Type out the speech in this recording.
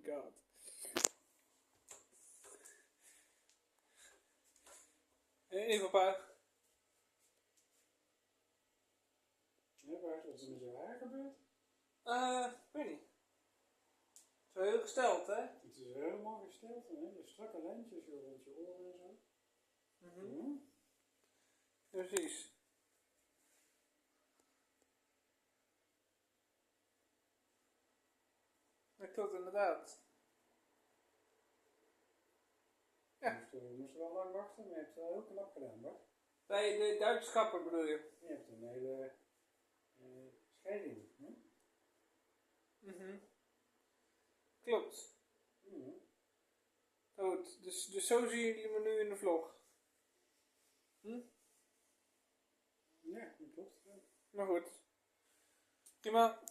god. Even papa. Ja, wat is er met jouw haar gebeurd? Weet niet. Zo heel gesteld, hè? Het is helemaal gesteld, hè? Je strakke lijntjes zo rond je oren en zo. Precies. Dat klopt inderdaad. Ja. Je moest wel lang wachten, maar je hebt het wel heel knap gedaan, Bart. Bij de Duitse kapper bedoel je? Je hebt een hele scheiding, hè? Klopt. Goed, dus zo zien jullie me nu in de vlog. Ja, dat klopt. Ja. Maar goed. Prima.